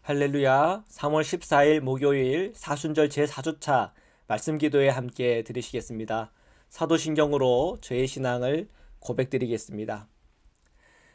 할렐루야. 3월 14일 목요일 사순절 제4주차 말씀 기도에 함께 들으시겠습니다. 사도신경으로 저의 신앙을 고백드리겠습니다.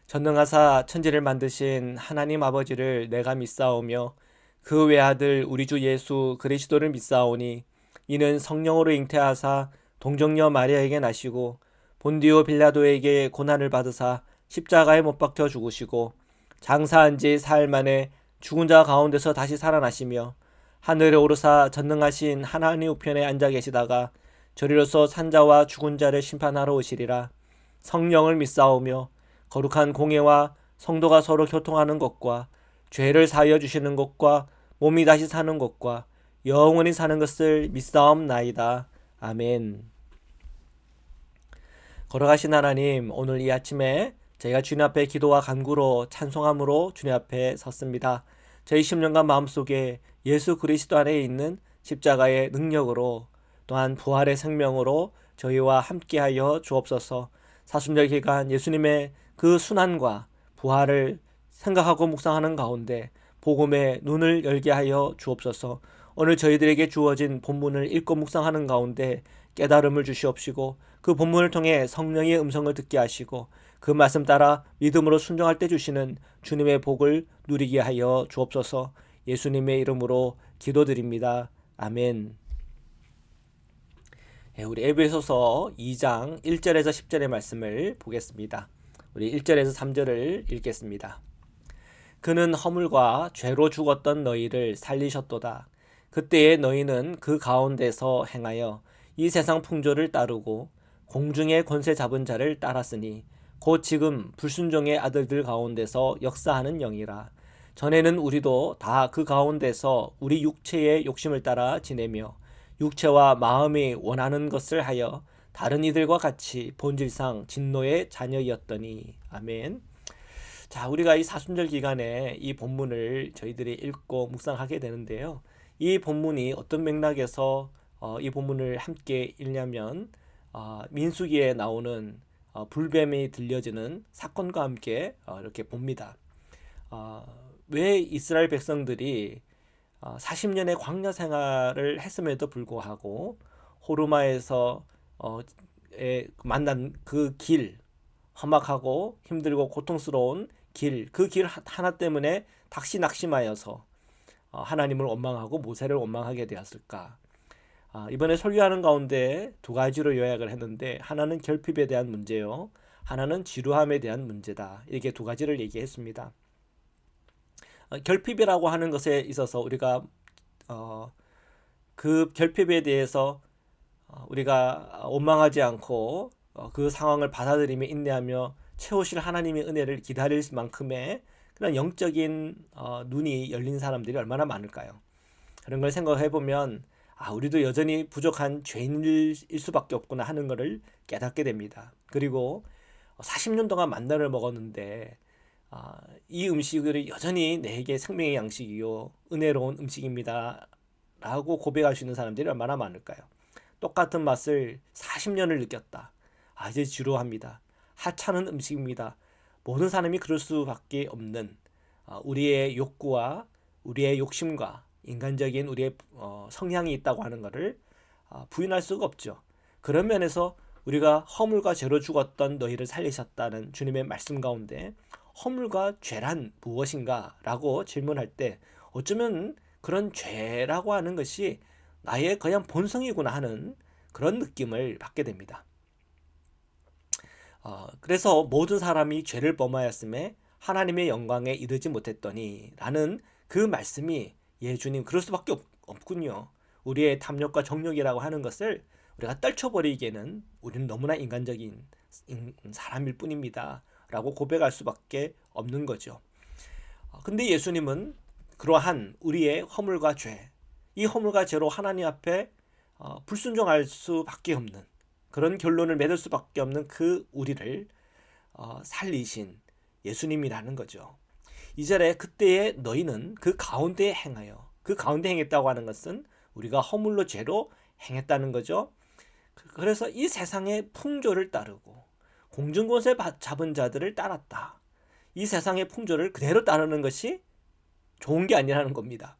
전능하사 천지를 만드신 하나님 아버지를 내가 믿사오며 그 외아들 우리 주 예수 그리스도를 믿사오니 이는 성령으로 잉태하사 동정녀 마리아에게 나시고 본디오 빌라도에게 고난을 받으사 십자가에 못 박혀 죽으시고 장사한 지 사흘 만에 죽은 자 가운데서 다시 살아나시며 하늘에 오르사 전능하신 하나님 우편에 앉아 계시다가 저리로서 산자와 죽은 자를 심판하러 오시리라. 성령을 믿사오며 거룩한 공예와 성도가 서로 교통하는 것과 죄를 사하여 주시는 것과 몸이 다시 사는 것과 영원히 사는 것을 믿사옵나이다. 아멘. 걸어가신 하나님, 오늘 이 아침에 저희가 주님 앞에 기도와 간구로 찬송함으로 주님 앞에 섰습니다. 저희 10년간 마음속에 예수 그리스도 안에 있는 십자가의 능력으로 또한 부활의 생명으로 저희와 함께하여 주옵소서. 사순절 기간 예수님의 그 순환과 부활을 생각하고 묵상하는 가운데 복음의 눈을 열게 하여 주옵소서. 오늘 저희들에게 주어진 본문을 읽고 묵상하는 가운데 깨달음을 주시옵시고 그 본문을 통해 성령의 음성을 듣게 하시고 그 말씀 따라 믿음으로 순종할 때 주시는 주님의 복을 누리게 하여 주옵소서. 예수님의 이름으로 기도드립니다. 아멘. 우리 에베소서 2장 1절에서 10절의 말씀을 보겠습니다. 우리 1절에서 3절을 읽겠습니다. 그는 허물과 죄로 죽었던 너희를 살리셨도다. 그때의 너희는 그 가운데서 행하여 이 세상 풍조를 따르고 공중의 권세 잡은 자를 따랐으니 곧 지금 불순종의 아들들 가운데서 역사하는 영이라. 전에는 우리도 다 그 가운데서 우리 육체의 욕심을 따라 지내며 육체와 마음이 원하는 것을 하여 다른 이들과 같이 본질상 진노의 자녀였더니. 아멘. 자, 우리가 이 사순절 기간에 이 본문을 저희들이 읽고 묵상하게 되는데요. 이 본문이 어떤 맥락에서 이 본문을 함께 읽냐면 민수기에 나오는 불뱀이 들려지는 사건과 함께 이렇게 봅니다. 왜 이스라엘 백성들이 40년의 광야 생활을 했음에도 불구하고 호르마에서 만난 그 길, 험악하고 힘들고 고통스러운 길, 그 길 하나 때문에 닥시 낙심하여서 하나님을 원망하고 모세를 원망하게 되었을까? 이번에 설교하는 가운데 두 가지로 요약을 했는데 하나는 결핍에 대한 문제요, 하나는 지루함에 대한 문제다. 이렇게 두 가지를 얘기했습니다. 결핍이라고 하는 것에 있어서 우리가 그 결핍에 대해서 우리가 원망하지 않고 그 상황을 받아들이며 인내하며 채우실 하나님의 은혜를 기다릴 만큼의 그런 영적인 눈이 열린 사람들이 얼마나 많을까요? 그런 걸 생각해 보면 우리도 여전히 부족한 죄인일 수밖에 없구나 하는 것을 깨닫게 됩니다. 그리고 40년 동안 만나를 먹었는데 이 음식을 여전히 내게 생명의 양식이요 은혜로운 음식입니다 라고 고백할 수 있는 사람들이 얼마나 많을까요? 똑같은 맛을 40년을 느꼈다. 이제 지루합니다. 하찮은 음식입니다. 모든 사람이 그럴 수밖에 없는 우리의 욕구와 우리의 욕심과 인간적인 우리의 성향이 있다고 하는 것을 부인할 수가 없죠. 그런 면에서 우리가 허물과 죄로 죽었던 너희를 살리셨다는 주님의 말씀 가운데 허물과 죄란 무엇인가? 라고 질문할 때 어쩌면 그런 죄라고 하는 것이 나의 그냥 본성이구나 하는 그런 느낌을 받게 됩니다. 그래서 모든 사람이 죄를 범하였음에 하나님의 영광에 이르지 못했더니 라는 그 말씀이 주님 그럴 수밖에 없군요. 우리의 탐욕과 정욕이라고 하는 것을 우리가 떨쳐버리기에는 우리는 너무나 인간적인 사람일 뿐입니다 라고 고백할 수밖에 없는 거죠. 근데 예수님은 그러한 우리의 허물과 죄, 이 허물과 죄로 하나님 앞에 불순종할 수밖에 없는 그런 결론을 맺을 수밖에 없는 그 우리를 살리신 예수님이라는 거죠. 2절에 그때에 너희는 그 가운데에 행하여, 그 가운데 행했다고 하는 것은 우리가 허물로 죄로 행했다는 거죠. 그래서 이 세상의 풍조를 따르고 공중권세 잡은 자들을 따랐다. 이 세상의 풍조를 그대로 따르는 것이 좋은 게 아니라는 겁니다.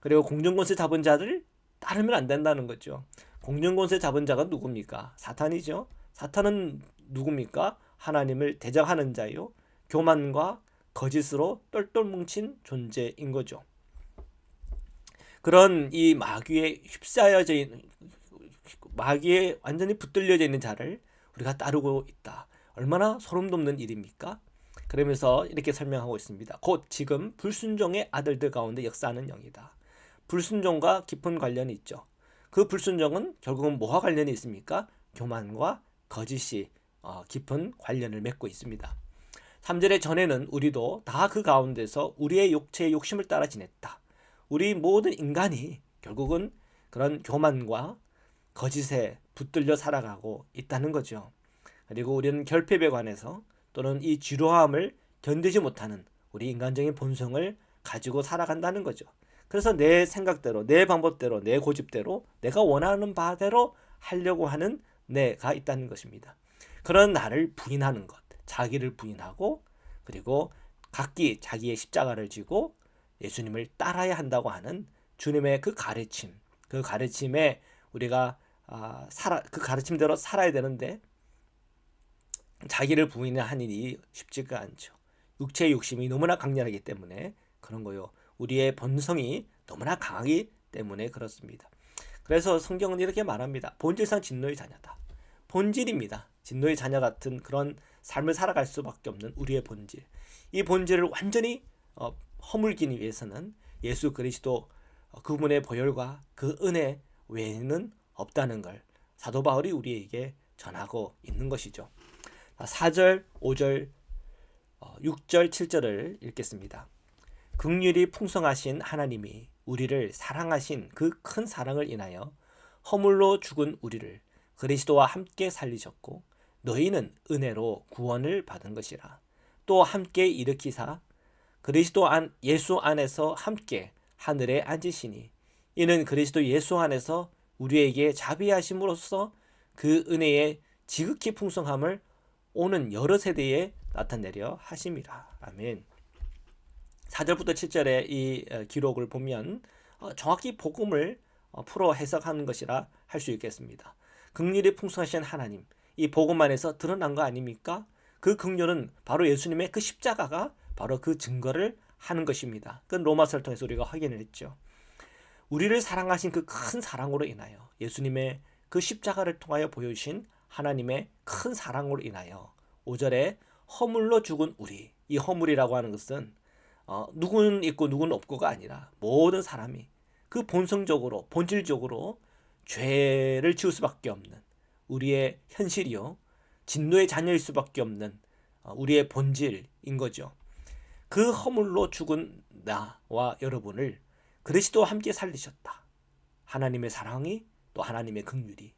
그리고 공중권세 잡은 자를 따르면 안 된다는 거죠. 공중권세 잡은 자가 누굽니까? 사탄이죠. 사탄은 누굽니까? 하나님을 대적하는 자요. 교만과 거짓으로 똘똘 뭉친 존재인 거죠. 그런 이 마귀에 휩싸여져 있는, 마귀에 완전히 붙들려져 있는 자를 우리가 따르고 있다. 얼마나 소름 돋는 일입니까? 그러면서 이렇게 설명하고 있습니다. 곧 지금 불순종의 아들들 가운데 역사하는 영이다. 불순종과 깊은 관련이 있죠. 그 불순종은 결국은 뭐와 관련이 있습니까? 교만과 거짓이 깊은 관련을 맺고 있습니다. 3절의 전에는 우리도 다 그 가운데서 우리의 육체의 욕심을 따라 지냈다. 우리 모든 인간이 결국은 그런 교만과 거짓에 붙들려 살아가고 있다는 거죠. 그리고 우리는 결핍에 관해서 또는 이 지루함을 견디지 못하는 우리 인간적인 본성을 가지고 살아간다는 거죠. 그래서 내 생각대로, 내 방법대로, 내 고집대로, 내가 원하는 바대로 하려고 하는 내가 있다는 것입니다. 그런 나를 부인하는 것, 자기를 부인하고 그리고 각기 자기의 십자가를 지고 예수님을 따라야 한다고 하는 주님의 그 가르침, 그 가르침에 우리가 그 가르침대로 살아야 되는데 자기를 부인하는 일이 쉽지가 않죠. 육체의 욕심이 너무나 강렬하기 때문에 그런 거요. 우리의 본성이 너무나 강하기 때문에 그렇습니다. 그래서 성경은 이렇게 말합니다. 본질상 진노의 자녀다. 본질입니다. 진노의 자녀 같은 그런 삶을 살아갈 수밖에 없는 우리의 본질. 이 본질을 완전히 허물기 위해서는 예수 그리스도 그분의 보혈과 그 은혜 외에는 없다는 걸 사도 바울이 우리에게 전하고 있는 것이죠. 4절, 5절, 6절, 7절을 읽겠습니다. 긍휼이 풍성하신 하나님이 우리를 사랑하신 그 큰 사랑을 인하여 허물로 죽은 우리를 그리스도와 함께 살리셨고 너희는 은혜로 구원을 받은 것이라. 또 함께 일으키사 그리스도 예수 안에서 함께 하늘에 앉으시니 이는 그리스도 예수 안에서 우리에게 자비하심으로써 그 은혜의 지극히 풍성함을 오는 여러 세대에 나타내려 하심이라. 아멘. 4절부터 7절의 이 기록을 보면 정확히 복음을 풀어 해석하는 것이라 할 수 있겠습니다. 긍휼이 풍성하신 하나님, 이 복음 안에서 드러난 거 아닙니까? 그 긍휼은 바로 예수님의 그 십자가가 바로 그 증거를 하는 것입니다. 그 로마서를 통해서 우리가 확인을 했죠. 우리를 사랑하신 그 큰 사랑으로 인하여 예수님의 그 십자가를 통하여 보여주신 하나님의 큰 사랑으로 인하여 5절에 허물로 죽은 우리, 이 허물이라고 하는 것은 누구는 있고 누구는 없고가 아니라 모든 사람이 그 본성적으로 본질적으로 죄를 지을 수밖에 없는 우리의 현실이요 진노의 자녀일 수밖에 없는 우리의 본질인 거죠. 그 허물로 죽은 나와 여러분을 그리스도와 함께 살리셨다. 하나님의 사랑이 또 하나님의 긍휼이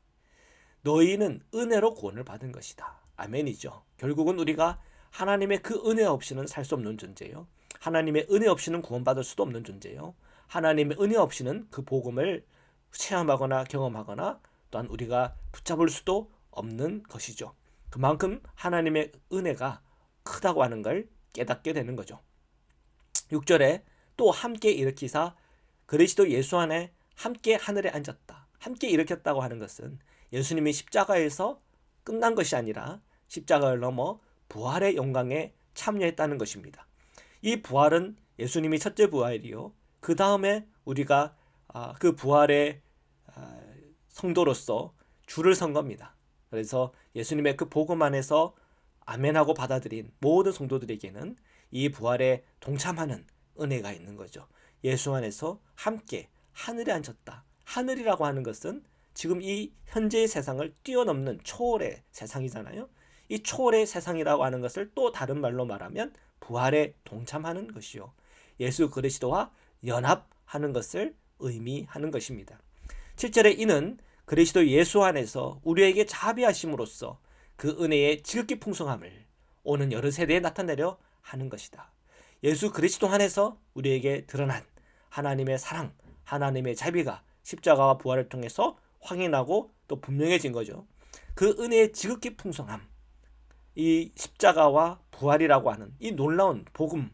너희는 은혜로 구원을 받은 것이다. 아멘이죠. 결국은 우리가 하나님의 그 은혜 없이는 살 수 없는 존재요. 하나님의 은혜 없이는 구원받을 수도 없는 존재요. 하나님의 은혜 없이는 그 복음을 체험하거나 경험하거나 또한 우리가 붙잡을 수도 없는 것이죠. 그만큼 하나님의 은혜가 크다고 하는 걸 깨닫게 되는 거죠. 6절에 또 함께 일으키사 그리스도 예수 안에 함께 하늘에 앉았다. 함께 일으켰다고 하는 것은 예수님이 십자가에서 끝난 것이 아니라 십자가를 넘어 부활의 영광에 참여했다는 것입니다. 이 부활은 예수님이 첫째 부활이요. 그 다음에 우리가 그 부활의 성도로서 줄을 선 겁니다. 그래서 예수님의 그 복음 안에서 아멘하고 받아들인 모든 성도들에게는 이 부활에 동참하는 은혜가 있는 거죠. 예수 안에서 함께 하늘에 앉혔다. 하늘이라고 하는 것은 지금 이 현재의 세상을 뛰어넘는 초월의 세상이잖아요. 이 초월의 세상이라고 하는 것을 또 다른 말로 말하면 부활에 동참하는 것이요. 예수 그리스도와 연합하는 것을 의미하는 것입니다. 7절에 이는 그리스도 예수 안에서 우리에게 자비하심으로써 그 은혜의 지극히 풍성함을 오는 여러 세대에 나타내려 하는 것이다. 예수 그리스도 안에서 우리에게 드러난 하나님의 사랑, 하나님의 자비가 십자가와 부활을 통해서 확인하고 또 분명해진 거죠. 그 은혜의 지극히 풍성함, 이 십자가와 부활이라고 하는 이 놀라운 복음,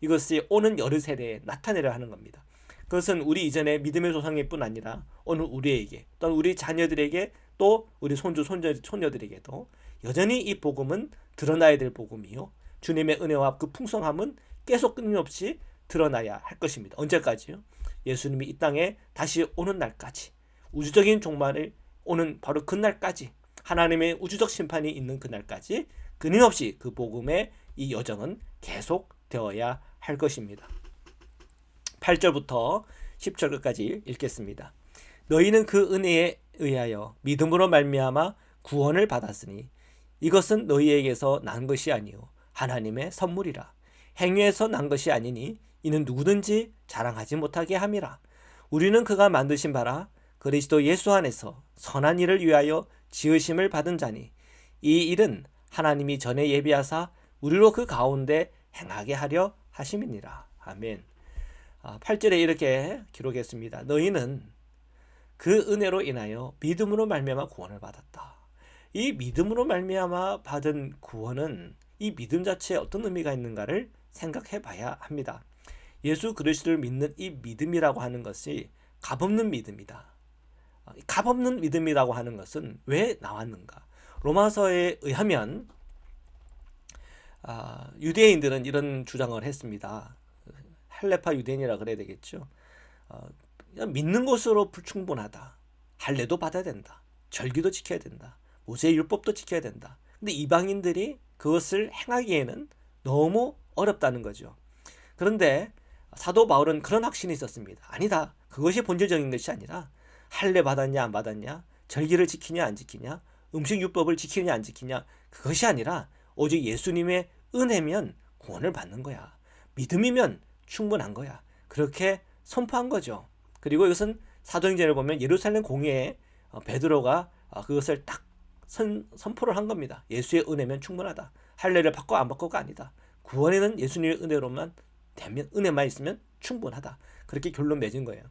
이것이 오는 여러 세대에 나타내려 하는 겁니다. 그것은 우리 이전에 믿음의 조상일뿐 아니라 오늘 우리에게, 또 우리 자녀들에게, 또 우리 손주 손녀들에게도 여전히 이 복음은 드러나야 될 복음이요, 주님의 은혜와 그 풍성함은 계속 끊임없이 드러나야 할 것입니다. 언제까지요? 예수님이 이 땅에 다시 오는 날까지, 우주적인 종말을 오는 바로 그날까지, 하나님의 우주적 심판이 있는 그날까지 끊임없이 그 복음의 이 여정은 계속되어야 할 것입니다. 8절부터 10절 끝까지 읽겠습니다. 너희는 그 은혜에 의하여 믿음으로 말미암아 구원을 받았으니 이것은 너희에게서 난 것이 아니요 하나님의 선물이라. 행위에서 난 것이 아니니 이는 누구든지 자랑하지 못하게 함이라. 우리는 그가 만드신 바라 그리스도 예수 안에서 선한 일을 위하여 지으심을 받은 자니 이 일은 하나님이 전에 예비하사 우리로 그 가운데 행하게 하려 하심이니라. 아멘. 8절에 이렇게 기록했습니다. 너희는 그 은혜로 인하여 믿음으로 말미암아 구원을 받았다. 이 믿음으로 말미암아 받은 구원은 이 믿음 자체에 어떤 의미가 있는가를 생각해 봐야 합니다. 예수 그리스도를 믿는 이 믿음이라고 하는 것이 값없는 믿음이다. 값없는 믿음이라고 하는 것은 왜 나왔는가? 로마서에 의하면 유대인들은 이런 주장을 했습니다. 할레파 유대인이라 그래야 되겠죠. 그냥 믿는 것으로 불충분하다. 할례도 받아야 된다. 절기도 지켜야 된다. 모세의 율법도 지켜야 된다. 근데 이방인들이 그것을 행하기에는 너무 어렵다는 거죠. 그런데 사도 바울은 그런 확신이 있었습니다. 아니다. 그것이 본질적인 것이 아니라 할례 받았냐 안 받았냐, 절기를 지키냐 안 지키냐, 음식 율법을 지키냐 안 지키냐, 그것이 아니라 오직 예수님의 은혜면 구원을 받는 거야. 믿음이면 충분한 거야. 그렇게 선포한 거죠. 그리고 이것은 사도행전을 보면 예루살렘 공회에 베드로가 그것을 딱 선포를 한 겁니다. 예수의 은혜면 충분하다. 할례를 받고 안 받고가 아니다. 구원에는 예수님의 은혜로만 되면, 은혜만 있으면 충분하다. 그렇게 결론 맺은 거예요.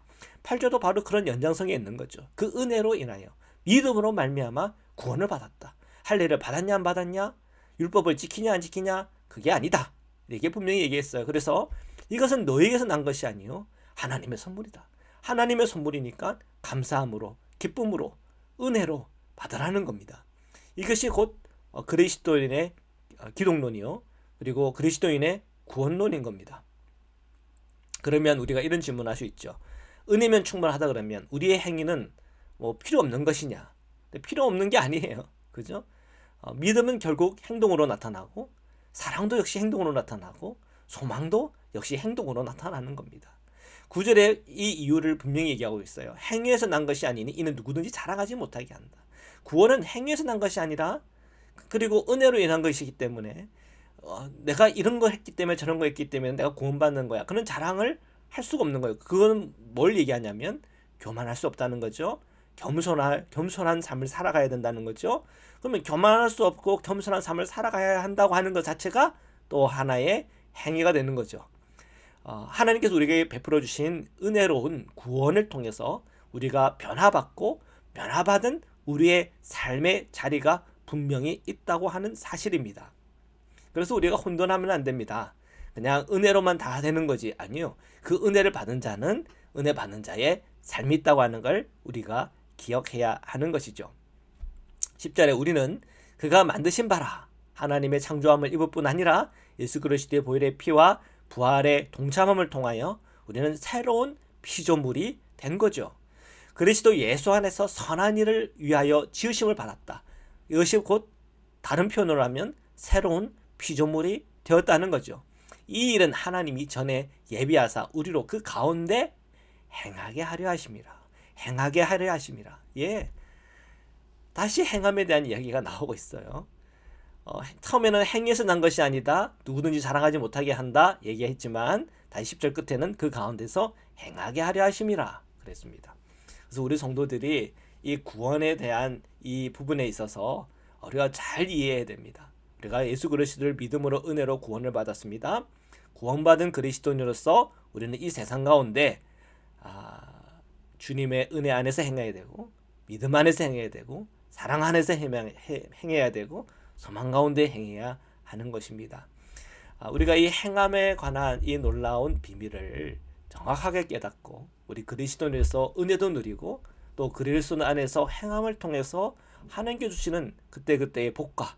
8절도 바로 그런 연장성에 있는 거죠. 그 은혜로 인하여 믿음으로 말미암아 구원을 받았다. 할례를 받았냐 안 받았냐, 율법을 지키냐 안 지키냐, 그게 아니다. 이렇게 분명히 얘기했어요. 그래서 이것은 너에게서 난 것이 아니요 하나님의 선물이다. 하나님의 선물이니까 감사함으로, 기쁨으로, 은혜로 받으라는 겁니다. 이것이 곧 그리스도인의 기독론이요, 그리고 그리스도인의 구원론인 겁니다. 그러면 우리가 이런 질문을 할 수 있죠. 은혜면 충분하다 그러면 우리의 행위는 뭐 필요 없는 것이냐? 필요 없는 게 아니에요. 그죠? 믿음은 결국 행동으로 나타나고, 사랑도 역시 행동으로 나타나고, 소망도 역시 행동으로 나타나는 겁니다. 9절에 이 이유를 분명히 얘기하고 있어요. 행위에서 난 것이 아니니 이는 누구든지 자랑하지 못하게 한다. 구원은 행위에서 난 것이 아니라, 그리고 은혜로 인한 것이기 때문에 내가 이런 거 했기 때문에 저런 거 했기 때문에 내가 구원받는 거야. 그런 자랑을 할 수가 없는 거예요. 그건 뭘 얘기하냐면 교만할 수 없다는 거죠. 겸손한 삶을 살아가야 된다는 거죠. 그러면 교만할 수 없고 겸손한 삶을 살아가야 한다고 하는 것 자체가 또 하나의 행위가 되는 거죠. 하나님께서 우리에게 베풀어 주신 은혜로운 구원을 통해서 우리가 변화받고, 변화받은 우리의 삶의 자리가 분명히 있다고 하는 사실입니다. 그래서 우리가 혼돈하면 안 됩니다. 그냥 은혜로만 다 되는 거지. 아니요. 그 은혜를 받은 자는 은혜 받는 자의 삶이 있다고 하는 걸 우리가 기억해야 하는 것이죠. 10절에 우리는 그가 만드신 바라 하나님의 창조함을 입을 뿐 아니라 예수 그리스도의 보혈의 피와 부활의 동참함을 통하여 우리는 새로운 피조물이 된 거죠. 그리스도 예수 안에서 선한 일을 위하여 지으심을 받았다. 이것이 곧 다른 표현으로 하면 새로운 피조물이 되었다는 거죠. 이 일은 하나님이 전에 예비하사 우리로 그 가운데 행하게 하려 하심이라. 행하게 하려 하심이라. 예. 다시 행함에 대한 이야기가 나오고 있어요. 처음에는 행위에서 난 것이 아니다. 누구든지 자랑하지 못하게 한다. 얘기했지만 다시 10절 끝에는 그 가운데서 행하게 하려 하심이라 그랬습니다. 그래서 우리 성도들이 이 구원에 대한 이 부분에 있어서 우리가 잘 이해해야 됩니다. 우리가 예수 그리스도를 믿음으로 은혜로 구원을 받았습니다. 구원받은 그리스도인으로서 우리는 이 세상 가운데 주님의 은혜 안에서 행해야 되고, 믿음 안에서 행해야 되고, 사랑 안에서 행해야 되고, 소망 가운데 행해야 하는 것입니다. 우리가 이 행함에 관한 이 놀라운 비밀을 정확하게 깨닫고 우리 그리스도인에서 은혜도 누리고 또 그리스도 안에서 행함을 통해서 하나님께 주시는 그때그때의 복과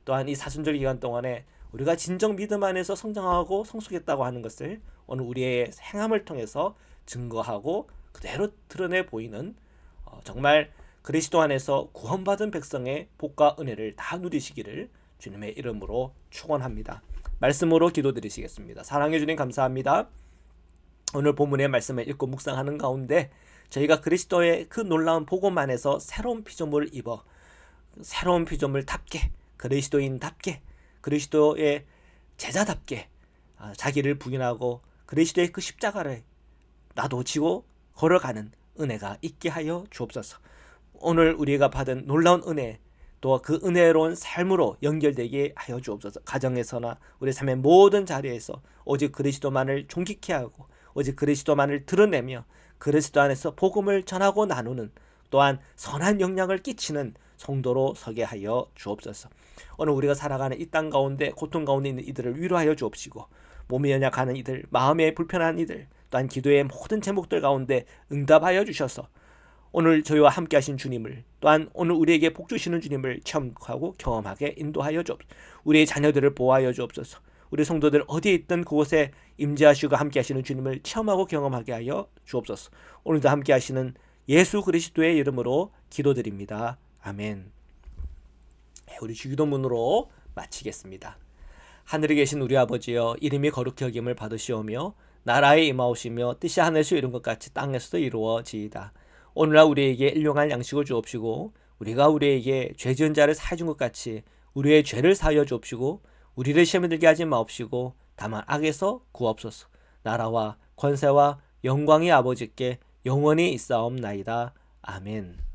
또한 이 사순절 기간 동안에 우리가 진정 믿음 안에서 성장하고 성숙했다고 하는 것을 오늘 우리의 행함을 통해서 증거하고 그대로 드러내 보이는 정말 그리스도 안에서 구원받은 백성의 복과 은혜를 다 누리시기를 주님의 이름으로 축원합니다. 말씀으로 기도드리시겠습니다. 사랑해 주님 감사합니다. 오늘 본문의 말씀을 읽고 묵상하는 가운데 저희가 그리스도의 그 놀라운 복음 안에서 새로운 피조물을 입어 새로운 피조물답게 그리스도인답게 그리스도의 제자답게 자기를 부인하고 그리스도의 그 십자가를 나도 지고 걸어가는 은혜가 있게 하여 주옵소서. 오늘 우리가 받은 놀라운 은혜 또 그 은혜로운 삶으로 연결되게 하여 주옵소서. 가정에서나 우리 삶의 모든 자리에서 오직 그리스도만을 존귀케 하고 오직 그리스도만을 드러내며 그리스도 안에서 복음을 전하고 나누는 또한 선한 영향을 끼치는 성도로 서게 하여 주옵소서. 오늘 우리가 살아가는 이 땅 가운데 고통 가운데 있는 이들을 위로하여 주옵시고 몸이 연약하는 이들, 마음에 불편한 이들, 또한 기도의 모든 제목들 가운데 응답하여 주셔서 오늘 저희와 함께 하신 주님을 또한 오늘 우리에게 복 주시는 주님을 체험하고 경험하게 인도하여 주옵소서. 우리의 자녀들을 보호하여 주옵소서. 우리 성도들 어디에 있든 그곳에 임재하시고 함께 하시는 주님을 체험하고 경험하게 하여 주옵소서. 오늘도 함께 하시는 예수 그리스도의 이름으로 기도드립니다. 아멘. 우리 주기도문으로 마치겠습니다. 하늘에 계신 우리 아버지여, 이름이 거룩히 여김을 받으시오며 나라에 임하오시며 뜻이 하늘에서 이룬 것 같이 땅에서도 이루어지이다. 오늘날 우리에게 일용할 양식을 주옵시고 우리가 우리에게 죄 지은 자를 사해 준 것 같이 우리의 죄를 사하여 주옵시고 우리를 시험에 들게 하지 마옵시고 다만 악에서 구하옵소서. 나라와 권세와 영광이 아버지께 영원히 있사옵나이다. 아멘.